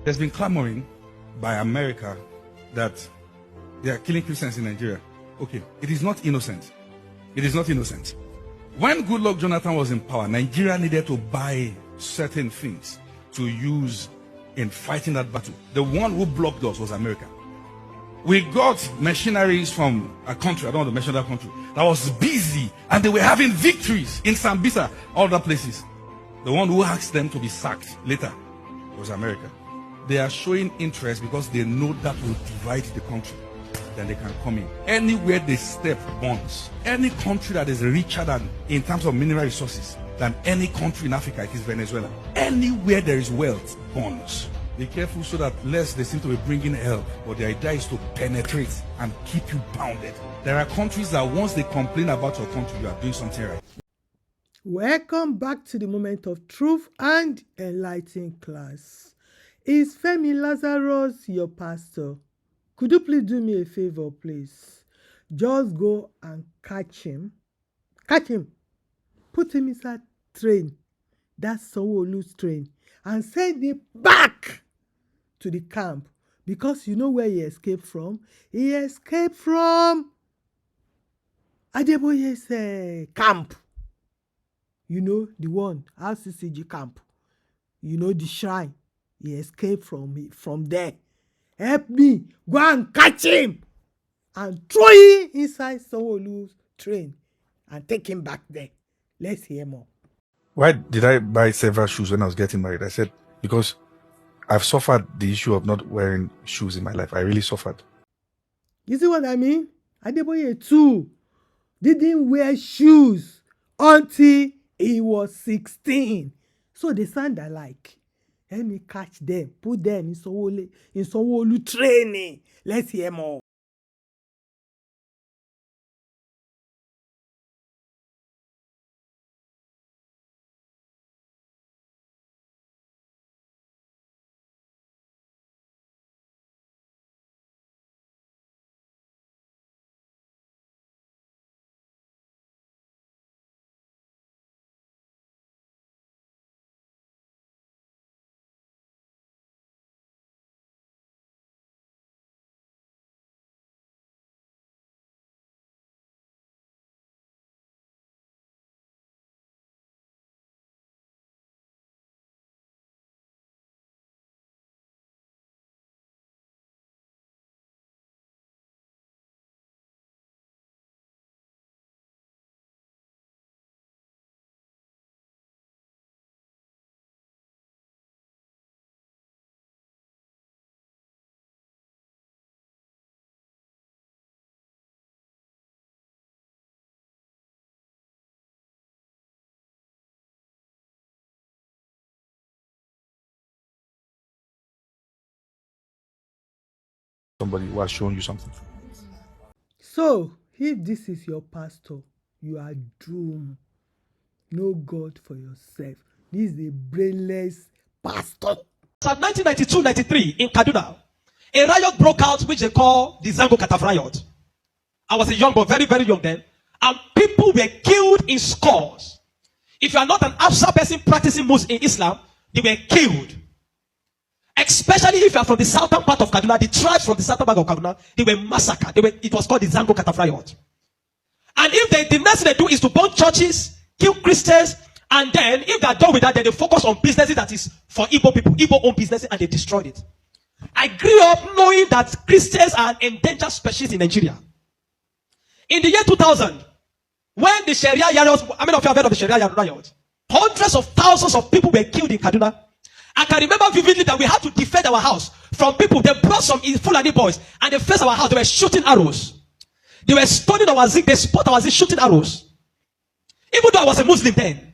There's been clamoring by America that they are killing Christians in Nigeria. Okay, it is not innocent. It is not innocent. When Goodluck Jonathan was in power, Nigeria needed to buy certain things to use in fighting that battle. The one who blocked us was America. We got machineries from a country, I don't want to mention that country, that was busy and they were having victories in Sambisa, all other places. The one who asked them to be sacked later was America. They are showing interest because they know that will divide the country. Then they can come in. Anywhere they step bonds. Any country that is richer than, in terms of mineral resources, than any country in Africa, it is Venezuela. Anywhere there is wealth, bonds. Be careful so that less they seem to be bringing help, but the idea is to penetrate and keep you bounded. There are countries that once they complain about your country, you are doing something right. Welcome back to the moment of truth and enlightening class. Is Femi Lazarus your pastor? Could you please do me a favor, please? Just go and catch him. Catch him. Put him inside train. That's Sanwo-Olu's train. And send him back to the camp. Because you know where he escaped from? He escaped from Adeboye's camp. You know, the one, RCCG camp. You know, the shrine. He escaped from there. Help me, go and catch him and throw him inside Sanwo-Olu's train and take him back there. Let's hear more. Why did I buy several shoes when I was getting married? I said, because I've suffered the issue of not wearing shoes in my life. I really suffered. You see what I mean? Adeboye too didn't wear shoes until he was 16. So they sound alike. Let me catch them, put them in Sanwo-Olu training. Let's hear more. Somebody who has shown you something. So, if this is your pastor, you are doomed. Know God for yourself. This is a brainless pastor. So 1992-93 in Kaduna, a riot broke out which they call the Zango Kataf riot. I was a young boy, very, very young then. And people were killed in scores. If you are not an Hausa person practicing Muslim in Islam, they were killed. Especially if you are from the southern part of Kaduna, the tribes from the southern part of Kaduna, they were massacred. It was called the Zango Kataf riot. And if the next thing they do is to burn churches, kill Christians, and then if they are done with that, then they focus on businesses that is for Igbo people, Igbo-owned businesses, and they destroyed it. I grew up knowing that Christians are an endangered species in Nigeria. In the year 2000, when the Sharia riots, how many of you have heard of the Sharia riot? Hundreds of thousands of people were killed in Kaduna. I can remember vividly that we had to defend our house from people. They brought some Fulani boys and they faced our house. They were shooting arrows. They were stoning our zinc. They spot our zinc, shooting arrows. Even though I was a Muslim then.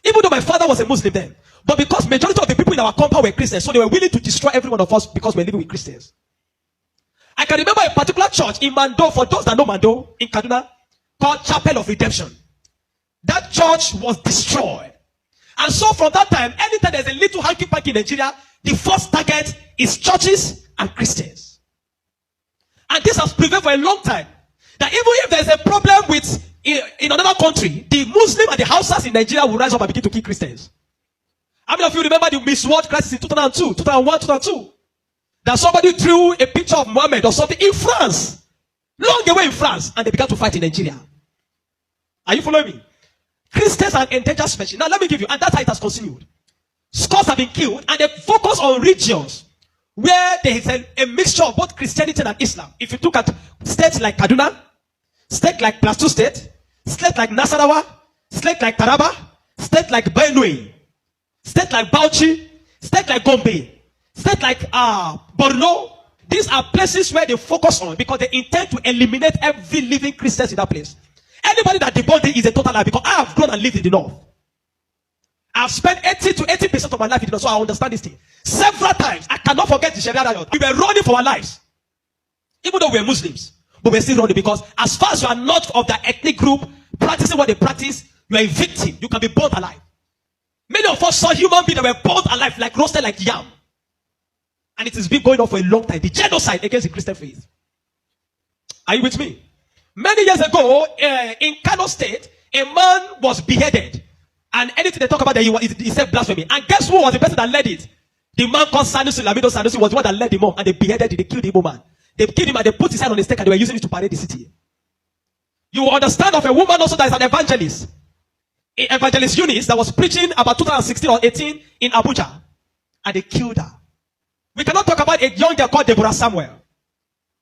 Even though my father was a Muslim then. But because majority of the people in our compound were Christians, so they were willing to destroy every one of us because we're living with Christians. I can remember a particular church in Mando, for those that know Mando, in Kaduna, called Chapel of Redemption. That church was destroyed. And so from that time, anytime there's a little hanky-panky in Nigeria, the first target is churches and Christians. And this has prevailed for a long time. That even if there's a problem with in another country, the Muslim and the Hausas in Nigeria will rise up and begin to kill Christians. How many of you remember the Miss World crisis in 2002, 2001, 2002? That somebody drew a picture of Mohammed or something in France, long away in France, and they began to fight in Nigeria. Are you following me? Christians are endangered species. Now let me give you, and that's how it has continued. Scores have been killed, and they focus on regions where there is a mixture of both Christianity and Islam. If you look at states like Kaduna, state like Plateau State, state like Nasarawa, state like Taraba, state like Benue, state like Bauchi, state like Gombe, state like Borno. These are places where they focus on because they intend to eliminate every living Christian in that place. Anybody that debunked it is a total lie because I have grown and lived in the north. I've spent 80 to 80% of my life in the north, so I understand this thing. Several times, I cannot forget the Sharia riot. We were running for our lives. Even though we were Muslims, but we're still running because as far as you are not of that ethnic group, practicing what they practice, you are a victim. You can be burnt alive. Many of us saw human beings that were burnt alive, like roasted like yam. And it has been going on for a long time. The genocide against the Christian faith. Are you with me? Many years ago, in Kano State, a man was beheaded. And anything they talk about that he said blasphemy. And guess who was the person that led it? The man called Sanusi, Lamido Sanusi was the one that led him on. And they beheaded him, they killed the Igbo man. They killed him and they put his head on a stake and they were using it to parade the city. You will understand of a woman also that is an evangelist. Evangelist Eunice that was preaching about 2016 or 18 in Abuja. And they killed her. We cannot talk about a young girl called Deborah Samuel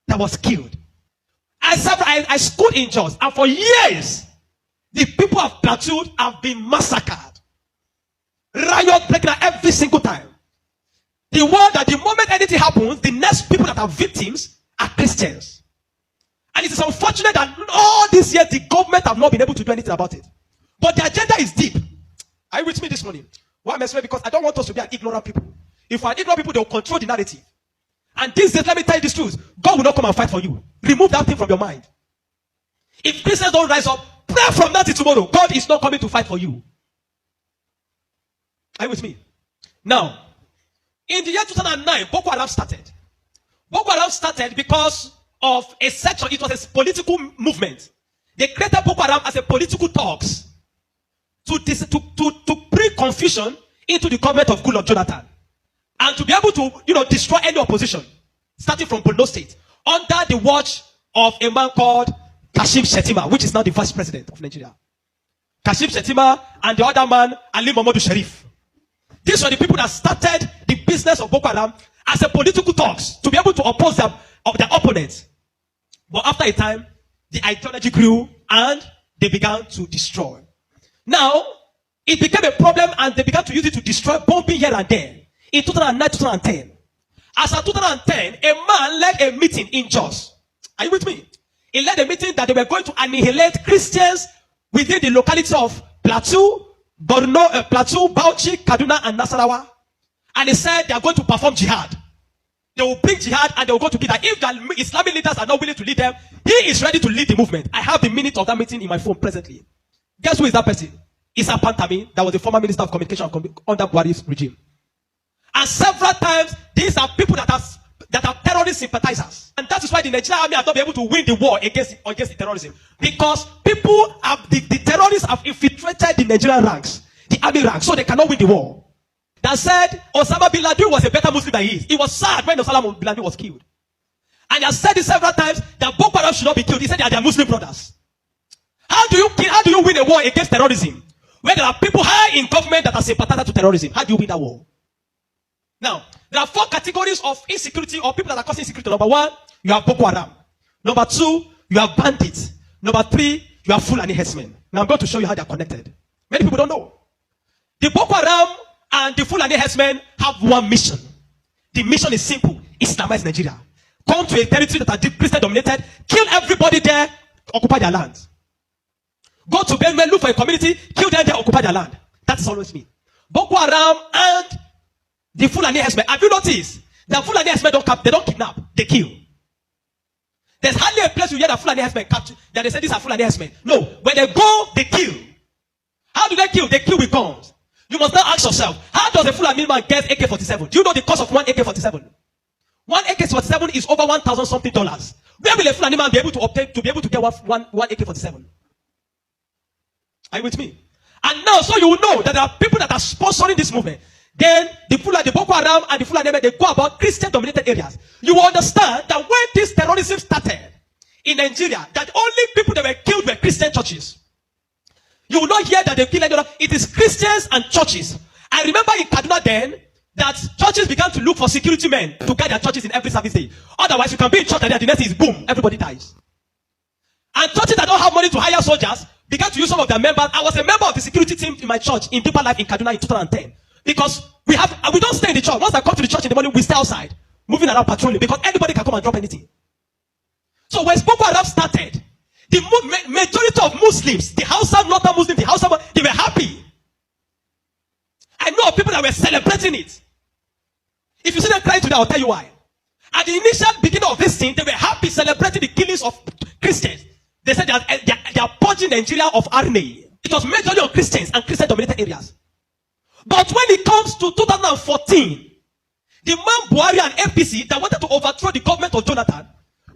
that was killed. I schooled in Jos, and for years, the people of Plateau have been massacred. Riot breaking out every single time. The world that the moment anything happens, the next people that are victims are Christians. And it is unfortunate that all these years the government have not been able to do anything about it. But the agenda is deep. Are you with me this morning? Why am I saying? Because I don't want us to be an ignorant people. If we are ignorant people, they will control the narrative. And these days, let me tell you this truth. God will not come and fight for you. Remove that thing from your mind. If Christians don't rise up, pray from now till tomorrow. God is not coming to fight for you. Are you with me? Now, in the year 2009, Boko Haram started. Boko Haram started because of a section. It was a political movement. They created Boko Haram as a political talks to bring confusion into the government of Goodluck Jonathan. And to be able to, destroy any opposition, starting from Borno State, under the watch of a man called Kashim Shettima, which is now the vice president of Nigeria. Kashim Shettima and the other man, Ali Mohammed Sharif. These were the people that started the business of Boko Haram as a political talks to be able to oppose their opponents. But after a time, the ideology grew and they began to destroy. Now, it became a problem and they began to use it to destroy, bombing here and there. In 2009, 2010. As of 2010, a man led a meeting in Jos. Are you with me? He led a meeting that they were going to annihilate Christians within the locality of Plateau, Borno, Plateau, Bauchi, Kaduna, and Nasarawa. And he said they are going to perform jihad. They will bring jihad and they will go to Kida. If the Islamic leaders are not willing to lead them, he is ready to lead the movement. I have the minute of that meeting in my phone presently. Guess who is that person? Issa Pantami, that was the former minister of communication under Buhari's regime. And several times, these are people that are terrorist sympathizers. And that is why the Nigerian army has not been able to win the war against the terrorism. Because the terrorists have infiltrated the Nigerian ranks, the army ranks, so they cannot win the war. That said, Osama bin Laden was a better Muslim than he is. He was sad when Osama bin Laden was killed. And he has said it several times that Boko Haram should not be killed. He said they are their Muslim brothers. How do you win a war against terrorism? When there are people high in government that are sympathizers to terrorism, how do you win that war? Now, there are 4 categories of insecurity or people that are causing insecurity. Number 1, you have Boko Haram. Number 2, you have bandits. Number 3, you have Fulani herdsmen. Now I'm going to show you how they are connected. Many people don't know. The Boko Haram and the Fulani herdsmen have one mission. The mission is simple: Islamize Nigeria. Come to a territory that are Christian dominated, kill everybody there, occupy their land. Go to Benue, look for a community, kill them there, occupy their land. That is always me. Boko Haram and the Fulani herdsmen. Have you noticed that Fulani herdsmen they don't kidnap, they kill? There's hardly a place you hear that Fulani herdsmen capture that they say these are Fulani herdsmen. No, when they go, they kill. How do they kill? They kill with guns. You must now ask yourself, how does a Fulani man get AK-47? Do you know the cost of one AK-47? One AK-47 is over $1,000 something. Where will a Fulani man be able to get one AK-47? Are you with me? And now, so you will know that there are people that are sponsoring this movement. then the Boko Haram and the Fulani, they go about Christian-dominated areas. You will understand that when this terrorism started in Nigeria, that only people that were killed were Christian churches. You will not hear that they kill anyone. It is Christians and churches. I remember in Kaduna then, that churches began to look for security men to guide their churches in every service day. Otherwise, you can be in church and then the next is boom, everybody dies. And churches that don't have money to hire soldiers began to use some of their members. I was a member of the security team in my church in Deeper Life in Kaduna in 2010. Because we don't stay in the church. Once I come to the church in the morning, we stay outside, moving around patrolling, because anybody can come and drop anything. So when Boko Haram started, the majority of Muslims, the Hausa, Northern Muslims, the Hausa, they were happy. I know of people that were celebrating it. If you see them crying today, I'll tell you why. At the initial beginning of this thing, they were happy celebrating the killings of Christians. They said they are purging Nigeria of RNA. It was majorly on Christians and Christian-dominated areas. But when it comes to 2014, the man Buhari and APC that wanted to overthrow the government of Jonathan,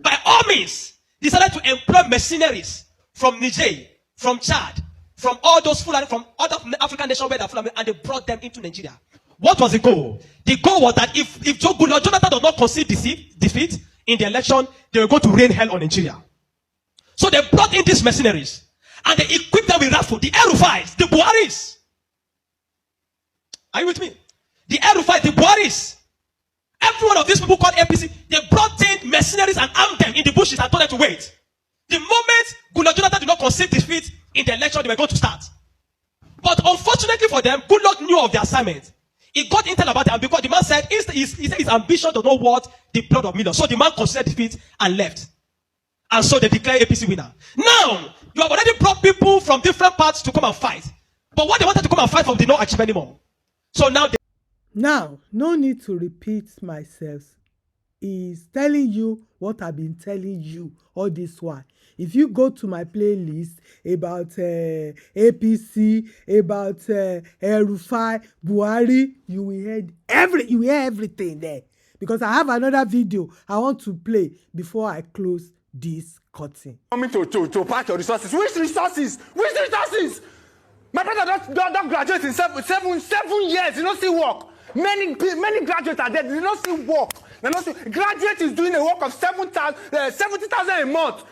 by all means, decided to employ mercenaries from Niger, from Chad, from all those Fulani, from other African nations where they're Fulani, and they brought them into Nigeria. What was the goal? The goal was that if Jonathan does not concede defeat in the election, they were going to rain hell on Nigeria. So they brought in these mercenaries and they equipped them with rifles, the El-Rufais, the Buharis. Are you with me? The El-Rufais, the Buharis. Every one of these people called APC, they brought in mercenaries and armed them in the bushes and told them to wait. The moment Jonathan did not concede defeat in the election, they were going to start. But unfortunately for them, Goodluck knew of the assignment. He got intel about it, and because the man said his ambition does not want the blood of millions. So the man considered defeat and left. And so they declared APC winner. Now, you have already brought people from different parts to come and fight. But what they wanted to come and fight for did not achieve anymore. So now, no need to repeat myself. He's telling you what I've been telling you all this while. If you go to my playlist about APC, about El-Rufai, Buhari, you will hear everything there. Because I have another video I want to play before I close this curtain. Coming to pack your resources. Which resources? Which resources? My brother don't graduate in seven years. You don't see work. Many graduates are there. They don't see work. Graduate is doing a work of 70,000 a month.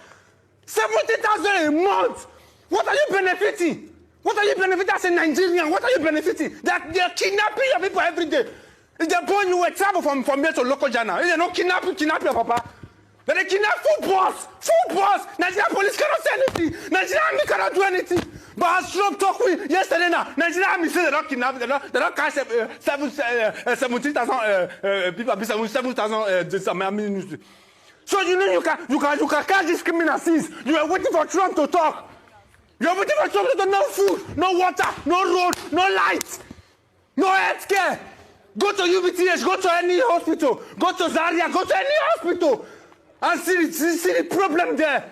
70,000 a month. What are you benefiting? What are you benefiting as a Nigerian? What are you benefiting? They're kidnapping your people every day. If they're going, you will travel from here to local journal. If they don't kidnap your papa. They kidnap full boss. Nigerian police cannot say anything. Nigerian army cannot do anything. But as Trump talked with yesterday now, Nigerian army say they don't kidnap, they don't catch 17,000 people, 7,000 So you know you can catch these criminals since you are waiting for Trump to talk. You are waiting for Trump to talk. No food, no water, no road, no light, no health care. Go to UBTH, go to any hospital, go to Zaria, go to any hospital, and see the problem there.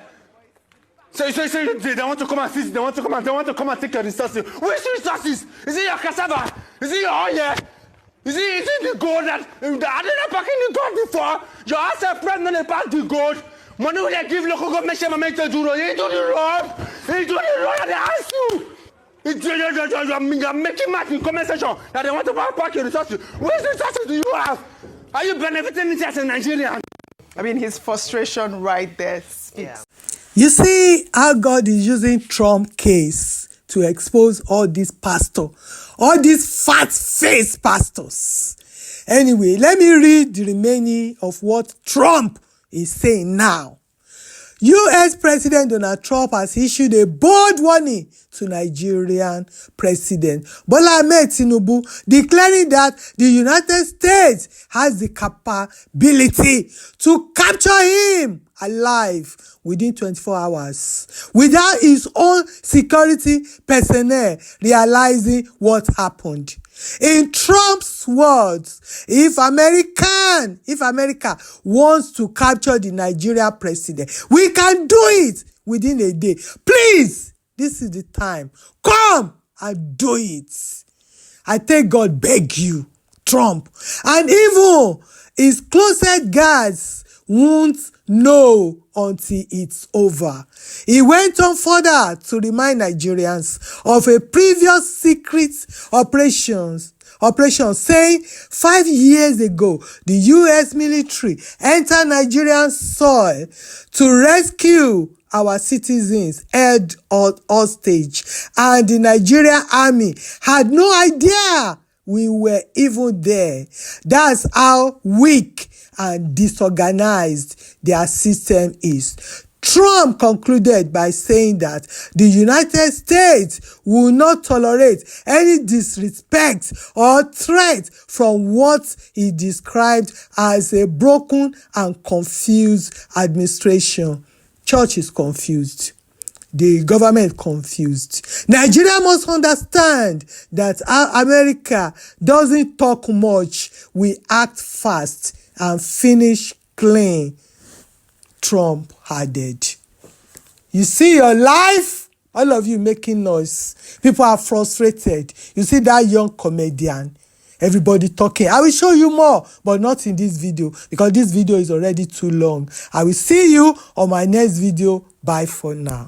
So they want to come and see, they want to come and take your resources. Which resources? Is it your cassava? Is it your oil? Is it the gold that I didn't pack in the gold before? Your ass a friend when they pack the gold. Money will they give local government share make to do road. He do the road. He do the road and they ask you. You're making math in comment section that they want to pack your resources. Which resources do you have? Are you benefiting it as a Nigerian? I mean, his frustration right there speaks. Yeah. You see how God is using Trump case to expose all these pastors, all these fat-faced pastors. Anyway, let me read the remaining of what Trump is saying now. U.S. President Donald Trump has issued a bold warning to Nigerian President Bola Ahmed Tinubu, declaring that the United States has the capability to capture him alive within 24 hours without his own security personnel realizing what happened. In Trump's words, if America wants to capture the Nigerian president, we can do it within a day. Please, this is the time. Come and do it. I take God beg you, Trump. And even his closest guards won't know until it's over. He went on further to remind Nigerians of a previous secret operations operation, saying 5 years ago, the U.S. military entered Nigerian soil to rescue our citizens held hostage, and the Nigerian army had no idea we were even there. That's how weak and disorganized their system is. Trump concluded by saying that the United States will not tolerate any disrespect or threat from what he described as a broken and confused administration. Church is confused. The government confused. Nigeria must understand that America doesn't talk much. We act fast and finish clean. Trump added. You see your life, all of you making noise. People are frustrated. You see that young comedian, everybody talking. I will show you more, but not in this video because this video is already too long. I will see you on my next video. Bye for now.